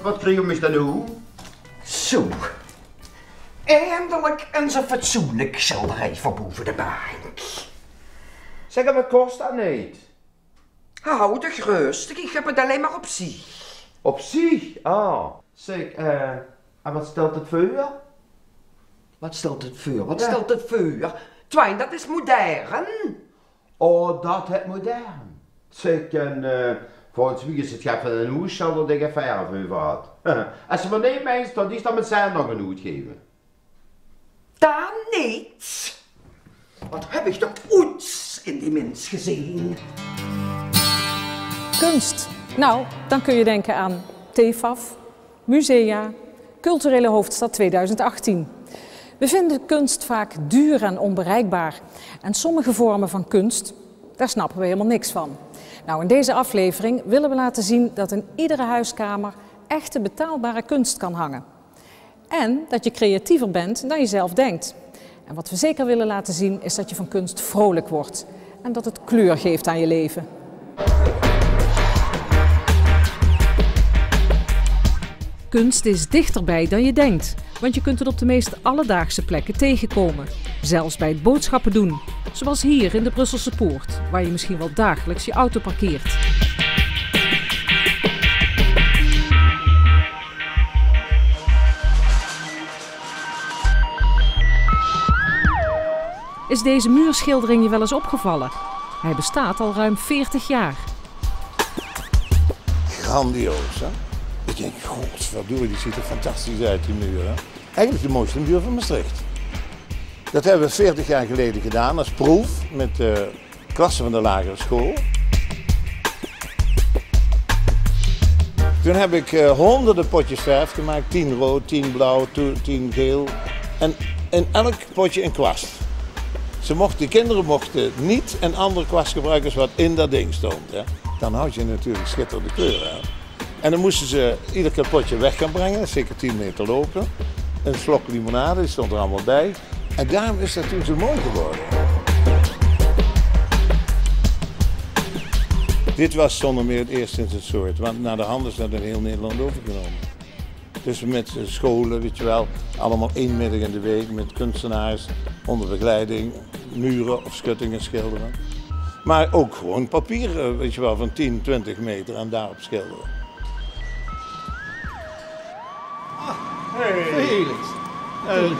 wat krijgen we dan nu? Zo. Eindelijk eens een fatsoenlijk schilderij van boven de bank. Zeg, wat kost dat niet? Hou de gerust, ik heb het alleen maar op zich. Op zich? Ah. Zeg, en wat stelt het voor? Wat stelt het voor? Wat stelt het voor? Twijn, dat is modern. Oh, dat het modern. Zeg, en volgens wie is het gaat van een hoes, zal er dingen verf over had. Als ze maar niet meest, dan is dat met zijn nog een hoed geven. Daar niet. Wat heb ik toch oets in die mens gezien? Kunst. Nou, dan kun je denken aan TEFAF, musea, culturele hoofdstad 2018. We vinden kunst vaak duur en onbereikbaar. En sommige vormen van kunst, daar snappen we helemaal niks van. Nou, in deze aflevering willen we laten zien dat in iedere huiskamer echte betaalbare kunst kan hangen. En dat je creatiever bent dan je zelf denkt. En wat we zeker willen laten zien is dat je van kunst vrolijk wordt. En dat het kleur geeft aan je leven. Kunst is dichterbij dan je denkt, want je kunt het op de meest alledaagse plekken tegenkomen. Zelfs bij het boodschappen doen, zoals hier in de Brusselse Poort, waar je misschien wel dagelijks je auto parkeert. Is deze muurschildering je wel eens opgevallen? Hij bestaat al ruim 40 jaar. Grandioos, hè? Ik denk, godverdorie, die ziet er fantastisch uit, die muur. Hè? Eigenlijk de mooiste muur van Maastricht. Dat hebben we 40 jaar geleden gedaan als proef met de klassen van de lagere school. Toen heb ik honderden potjes verf gemaakt, 10 rood, 10 blauw, 10 geel. En in elk potje een kwast. De kinderen mochten niet een andere kwast gebruiken als wat in dat ding stond. Hè? Dan houd je natuurlijk schitterende kleuren. Hè? En dan moesten ze ieder keer potje weg gaan brengen, zeker 10 meter lopen. Een slok limonade, die stond er allemaal bij. En daarom is dat toen zo mooi geworden. Dit was zonder meer het eerste in zijn soort, want naar de hand is dat in heel Nederland overgenomen. Dus met scholen, weet je wel, allemaal 1 middag in de week met kunstenaars onder begeleiding, muren of schuttingen schilderen. Maar ook gewoon papier, weet je wel, van 10, 20 meter en daarop schilderen. Hey. Felix.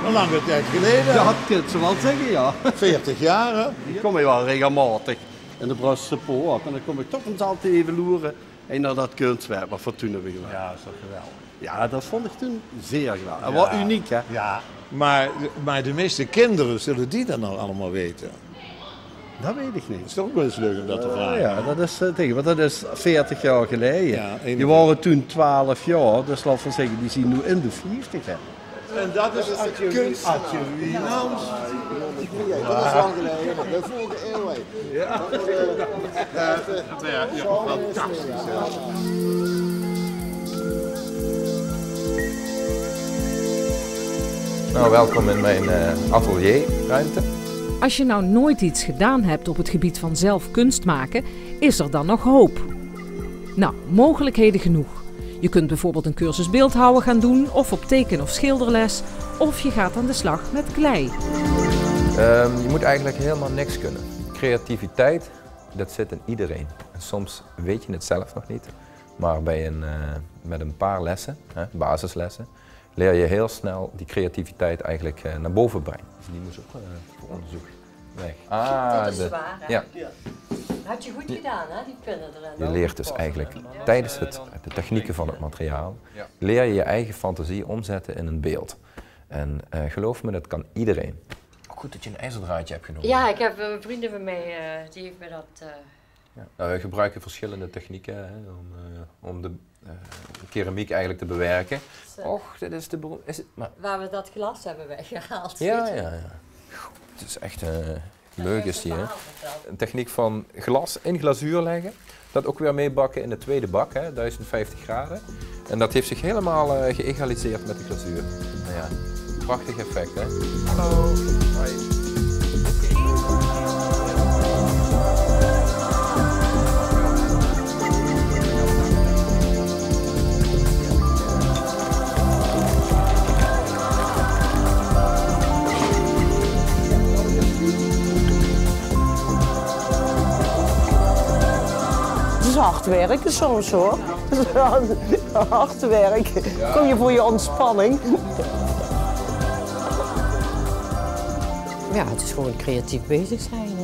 Een lange tijd geleden. Ja, dat kunt ze wel zeggen, ja. 40 jaar, hè? Ik kom hier wel regelmatig in de Brusselse Poort en dan kom ik toch eens altijd even loeren en naar dat kunstwerk wat toen hebben we gedaan. Ja, dat is toch geweldig. Ja, dat vond ik toen zeer geweldig. En wat uniek, hè? Ja, maar de meeste kinderen zullen die dan al allemaal weten. Dat weet ik niet. Het is toch wel eens leuk om dat te vragen. Ja, dat is tegen, want dat is 40 jaar geleden. Ja, die waren toen 12 jaar, dus laat van zeggen, die zien nu in de 50 hè. En dat is kunst. Adje Wienans. Dat is lang geleden, de vorige eeuw. Ja. Fantastisch. Nou, welkom in mijn atelierruimte. Als je nou nooit iets gedaan hebt op het gebied van zelf kunst maken, is er dan nog hoop? Nou, mogelijkheden genoeg. Je kunt bijvoorbeeld een cursus beeldhouwen gaan doen, of op teken- of schilderles, of je gaat aan de slag met klei. Je moet eigenlijk helemaal niks kunnen. Creativiteit, dat zit in iedereen. En soms weet je het zelf nog niet, maar met een paar lessen, basislessen, leer je heel snel die creativiteit eigenlijk naar boven brengen. Dus die moest ook voor onderzoek weg. Dat is waar, hè? Ja. Dat had je goed gedaan, hè, die pinnen erin. Je leert dus eigenlijk tijdens de technieken van het materiaal, leer je je eigen fantasie omzetten in een beeld. En geloof me, dat kan iedereen. Goed dat je een ijzerdraadje hebt genomen. Ja, ik heb een vriendin van mij, die heeft me dat... Ja. Nou, we gebruiken verschillende technieken om de keramiek eigenlijk te bewerken. Och, dit is de beroemde... Maar... Waar we dat glas hebben weggehaald. Ja. Goed, het is echt leuk is die, hè? Een techniek van glas in glazuur leggen. Dat ook weer meebakken in de tweede bak, hè, 1050 graden. En dat heeft zich helemaal geëgaliseerd met de glazuur. Nou ja, prachtig effect, hè? Hallo. Hoi. hard werken soms hoor. Hard werken. Kom je voor je ontspanning. Ja, het is gewoon creatief bezig zijn.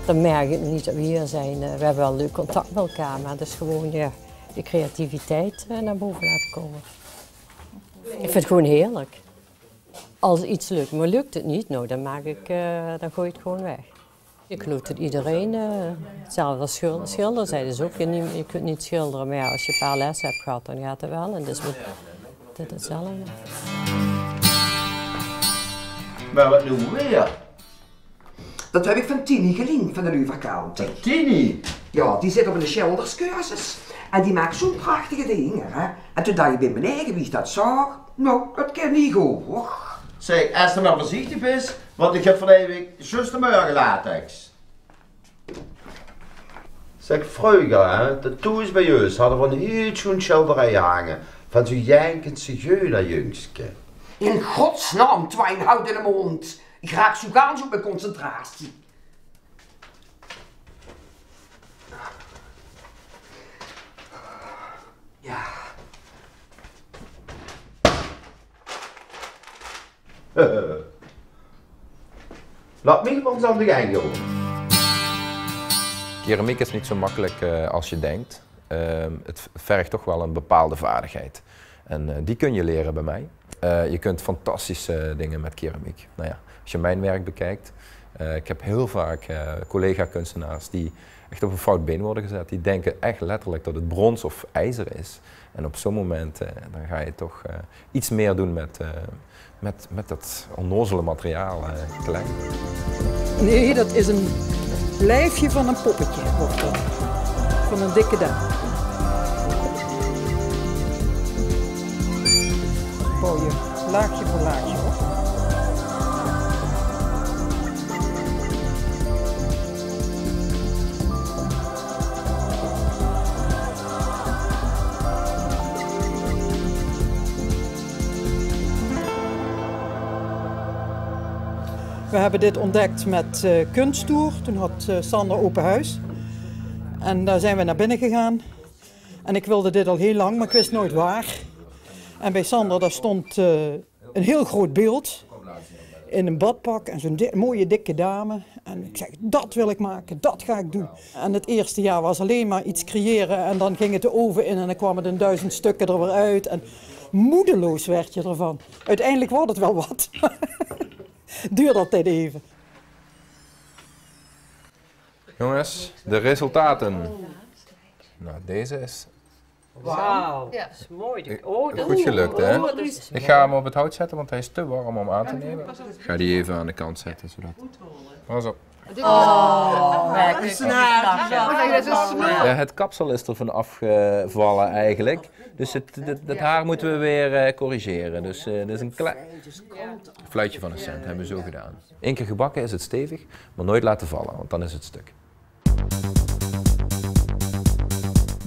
Dan merk ik niet dat we hier zijn. We hebben wel leuk contact met elkaar, maar het is gewoon ja, de creativiteit naar boven laten komen. Ik vind het gewoon heerlijk. Als iets lukt, maar lukt het niet, nou, dan gooi ik het gewoon weg. Ik geloof dat iedereen, hetzelfde als schilderen, zeiden ze ook, je kunt niet schilderen, maar ja, als je een paar lessen hebt gehad, dan gaat het wel. En dus dit hetzelfde. Maar wat nu weer? Dat heb ik van Tini geleend van de Luvercounty. Tini? Ja, die zit op een schilderscursus. En die maakt zo'n prachtige dingen, hè. En toen dacht je bij mijn eigen, wie dat zag, nou, dat kan niet goed, hoor. Zeg, als je maar voorzichtig is, want ik heb van de week juist de morgenlatex. Zeg, vroeger, hè, de toes bij ons hadden we een heel schoon schilderij hangen van zo'n jankend zigeunerjungske. In godsnaam, Twijn, houd in de mond. Ik raak zo gaan op mijn concentratie. Ja. Laat me ons aan de gang gaan. Keramiek is niet zo makkelijk als je denkt. Het vergt toch wel een bepaalde vaardigheid. En die kun je leren bij mij. Je kunt fantastische dingen met keramiek. Nou ja, als je mijn werk bekijkt, ik heb heel vaak collega-kunstenaars die echt op een fout been worden gezet. Die denken echt letterlijk dat het brons of ijzer is. En op zo'n moment dan ga je toch iets meer doen met dat onnozele materiaal klei. Nee, dat is een lijfje van een poppetje, wordt dat. Van een dikke dame. Bouw je laagje voor laagje op. We hebben dit ontdekt met Kunsttour. Toen had Sander open huis. En daar zijn we naar binnen gegaan. En ik wilde dit al heel lang, maar ik wist nooit waar. En bij Sander daar stond een heel groot beeld. In een badpak en zo'n mooie dikke dame. En ik zeg, dat wil ik maken, dat ga ik doen. En het eerste jaar was alleen maar iets creëren. En dan ging het de oven in en dan kwam het in 1000 stukken er weer uit. En moedeloos werd je ervan. Uiteindelijk wordt het wel wat. Duurt altijd even. Jongens, de resultaten. Nou, deze is Wauw, ja, dat is mooi. goed gelukt, hè? Ik ga hem op het hout zetten, want hij is te warm om aan te nemen. Ik ga die even aan de kant zetten, zodat... Pas op. Het kapsel is er van afgevallen eigenlijk. Dus het haar moeten we weer corrigeren. Dus dit is een klein fluitje van een cent, hebben we zo gedaan. Eén keer gebakken is het stevig, maar nooit laten vallen, want dan is het stuk.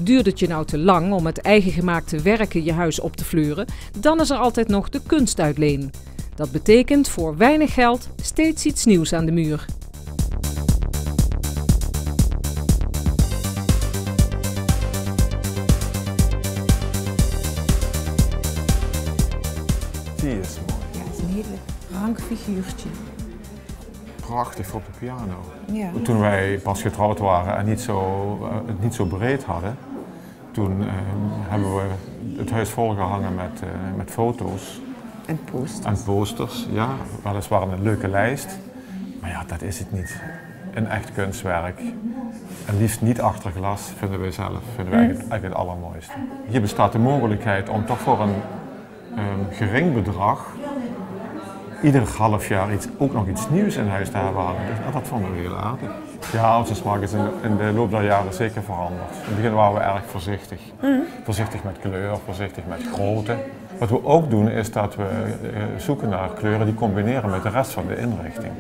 Duurt het je nou te lang om het eigen gemaakte werk in je huis op te fleuren, dan is er altijd nog de kunstuitleen. Dat betekent voor weinig geld steeds iets nieuws aan de muur. Die is mooi. Ja, het is een hele rank figuurtje. Prachtig voor op de piano. Ja. Toen wij pas getrouwd waren en het niet zo breed hadden, toen hebben we het huis volgehangen met foto's. En posters. En posters, ja. Weliswaar een leuke lijst. Maar ja, dat is het niet. Een echt kunstwerk. En liefst niet achter glas, vinden wij zelf. Vinden wij eigenlijk het allermooiste. Hier bestaat de mogelijkheid om toch voor een gering bedrag ieder half jaar ook nog iets nieuws in huis te hebben hangen. Dus, dat vonden we heel aardig. Ja, onze smaak is in de loop der jaren zeker veranderd. In het begin waren we erg voorzichtig. Voorzichtig met kleur, voorzichtig met grootte. Wat we ook doen is dat we zoeken naar kleuren die combineren met de rest van de inrichting.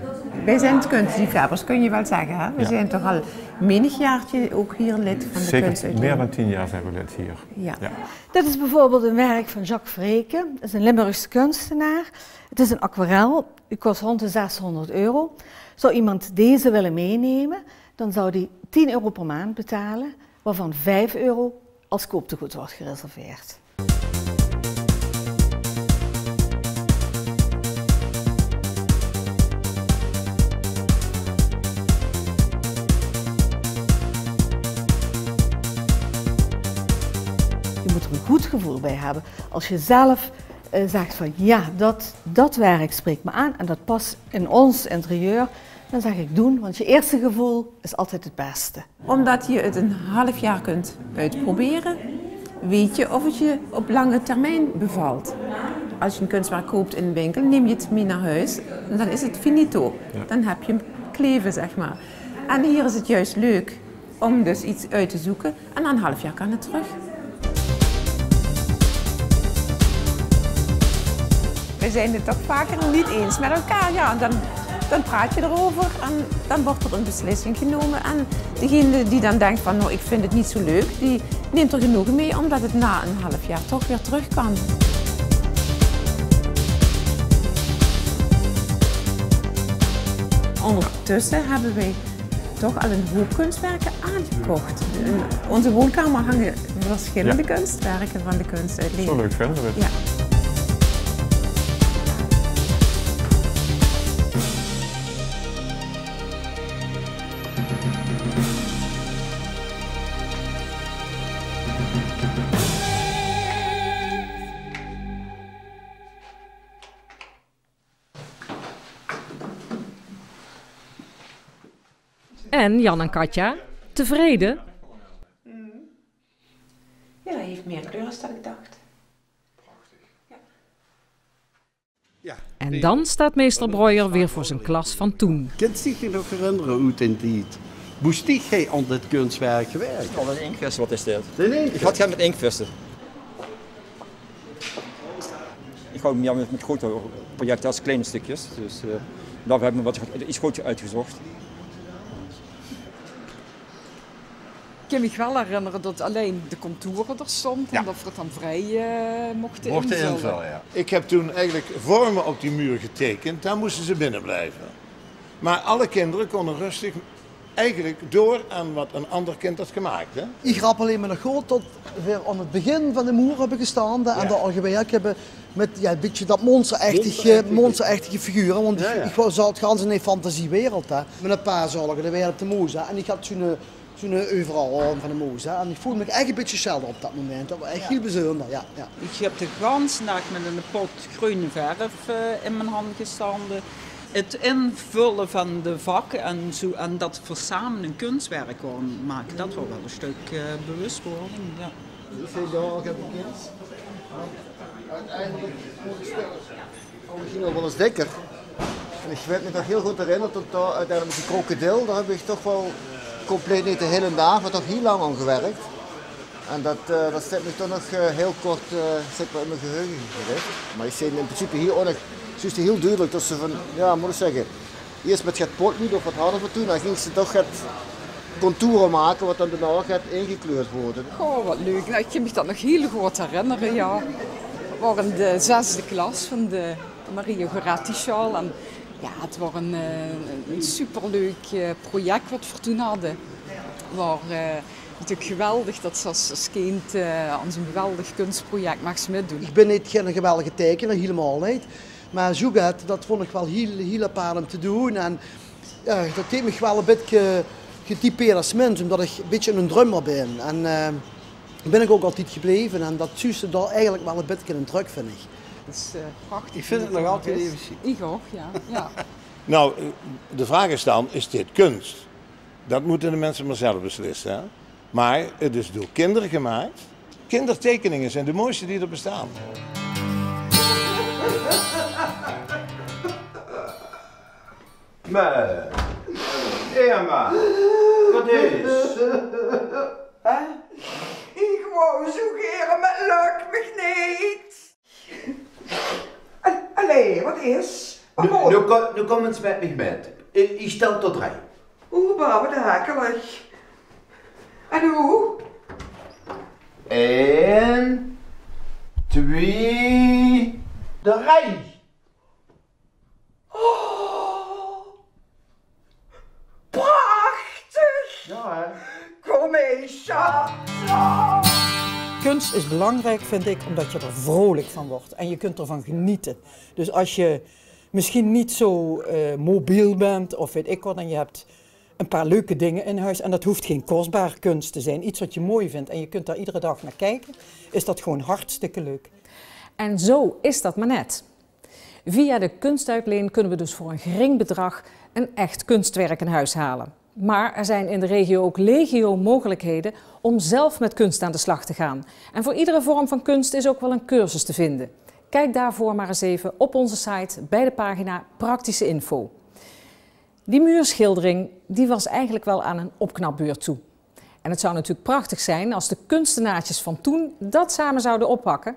Wij zijn kunstliefhebbers, kun je wel zeggen. Hè? We zijn toch al menig jaartje ook hier lid van de kunstuitleen. Zeker meer dan 10 jaar zijn we lid hier. Ja. Ja. Dit is bijvoorbeeld een werk van Jacques Vreken. Dat is een Limburgse kunstenaar. Het is een aquarel. Het kost rond de €600. Zou iemand deze willen meenemen, dan zou die €10 per maand betalen. waarvan €5 als kooptegoed wordt gereserveerd. Je moet er een goed gevoel bij hebben. Als je zelf zegt van ja, dat werk spreekt me aan en dat past in ons interieur, dan zeg ik doen, want je eerste gevoel is altijd het beste. Omdat je het een half jaar kunt uitproberen, weet je of het je op lange termijn bevalt. Als je een kunstwerk koopt in een winkel, neem je het mee naar huis en dan is het finito. Ja. Dan heb je hem kleven, zeg maar. En hier is het juist leuk om dus iets uit te zoeken en na een half jaar kan het terug. We zijn het toch vaker niet eens met elkaar. Ja, dan praat je erover en dan wordt er een beslissing genomen. En degene die dan denkt van nou, ik vind het niet zo leuk, die neemt er genoegen mee omdat het na een half jaar toch weer terug kan. Ondertussen hebben wij toch al een hoop kunstwerken aangekocht. In onze woonkamer hangen verschillende kunstwerken van de kunstuitleen. Zo leuk vinden we het. Ja. En Jan en Katja, tevreden? Ja, hij heeft meer kleuren dan ik dacht. Ja. En dan staat meester Breuer weer voor zijn klas van toen. Kunt u zich nog herinneren hoe het in die boestiek hij aan dit kunstwerk gewerkt? Ik had een inkvissen, wat is dit? Een inkvis? Ik had het met inkvissen. Ik hou me met grote projecten als kleine stukjes, dus daar hebben we iets grootjes uitgezocht. Ik kan me wel herinneren dat alleen de contouren er stond en dat we het dan vrij mochten invullen. Ja. Ik heb toen eigenlijk vormen op die muur getekend, daar moesten ze binnen blijven. Maar alle kinderen konden rustig eigenlijk door aan wat een ander kind had gemaakt. Hè? Ik grap alleen maar nog goed tot we aan het begin van de muur hebben gestaan en dat al gewerkt hebben met een beetje dat monsterachtige figuren. Want ik zou het gaan in een fantasiewereld. Hè. Met een paar zorgen, de wereld op de moes. En ik had zo'n overal van de moes. Hè. En ik voelde me echt een beetje zelden op dat moment. Dat was echt heel bijzonder. Ja. Ik heb de ganse nacht met een pot groene verf in mijn hand gestaan. Het invullen van de vakken en dat we samen een kunstwerk gaan maken, dat was wel een stuk bewustwording. Ja. Uiteindelijk misschien nog wel eens dikker. En ik weet me nog heel goed herinneren tot daar uiteindelijk met die krokodil, daar heb ik toch wel compleet niet de hele dag, maar toch heel lang aan gewerkt. En dat zit me toch nog heel kort zit wel in mijn geheugen geweest. Maar ik zie in principe hier ook nog, het is heel duidelijk dat ze van, ja moet ik zeggen, eerst met het pot niet of wat harder voor doen, dan ging ze toch het contouren maken wat dan daarna gaat ingekleurd worden. Oh, wat leuk. Nou, ik kan me dat nog heel goed herinneren, ja. We waren in de 6e klas van de Maria Goretti-schaal. En ja, het was een superleuk project wat we toen hadden. Waar natuurlijk geweldig dat ze als kind aan zo'n geweldig kunstproject mag meedoen. Ik ben niet geen geweldige tekenaar, helemaal niet. Maar Jugat, dat vond ik wel heel apart om te doen. En ja, dat deed me wel een beetje getypeerd als mens, omdat ik een beetje een drummer ben. En ben ik ook altijd gebleven en dat zuste daar eigenlijk wel een beetje in druk, vind ik. Dat is prachtig. Ik vind het nog altijd even chic. Ik ook, ja. Nou, de vraag is dan, is dit kunst? Dat moeten de mensen maar zelf beslissen. Hè? Maar het is door kinderen gemaakt. Kindertekeningen zijn de mooiste die er bestaan. Maar, Irma, wat is? Ik wou zoekeren, maar lukt me niet. Allee, wat is? Nu kom eens met me met. Ik stel tot 3. Oeh, wat hakelig. En hoe? 1, 2, 3. Oh, prachtig! Ja, hè? Kom eens, schat. kunst is belangrijk, vind ik, omdat je er vrolijk van wordt en je kunt ervan genieten. Dus als je misschien niet zo mobiel bent of weet ik wat en je hebt een paar leuke dingen in huis en dat hoeft geen kostbare kunst te zijn, iets wat je mooi vindt en je kunt daar iedere dag naar kijken, is dat gewoon hartstikke leuk. En zo is dat maar net. Via de kunstuitleen kunnen we dus voor een gering bedrag een echt kunstwerk in huis halen. Maar er zijn in de regio ook legio mogelijkheden om zelf met kunst aan de slag te gaan. En voor iedere vorm van kunst is ook wel een cursus te vinden. Kijk daarvoor maar eens even op onze site bij de pagina Praktische Info. Die muurschildering die was eigenlijk wel aan een opknapbeurt toe. En het zou natuurlijk prachtig zijn als de kunstenaartjes van toen dat samen zouden oppakken.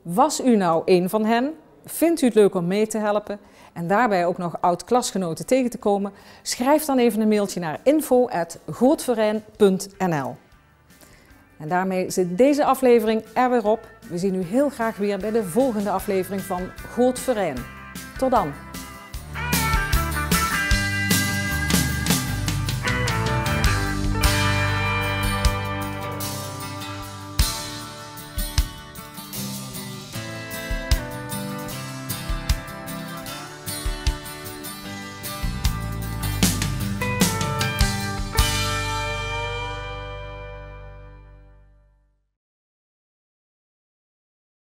Was u nou een van hen? Vindt u het leuk om mee te helpen en daarbij ook nog oud-klasgenoten tegen te komen? Schrijf dan even een mailtje naar info@gootverein.nl. En daarmee zit deze aflevering er weer op. We zien u heel graag weer bij de volgende aflevering van Gootverein. Tot dan!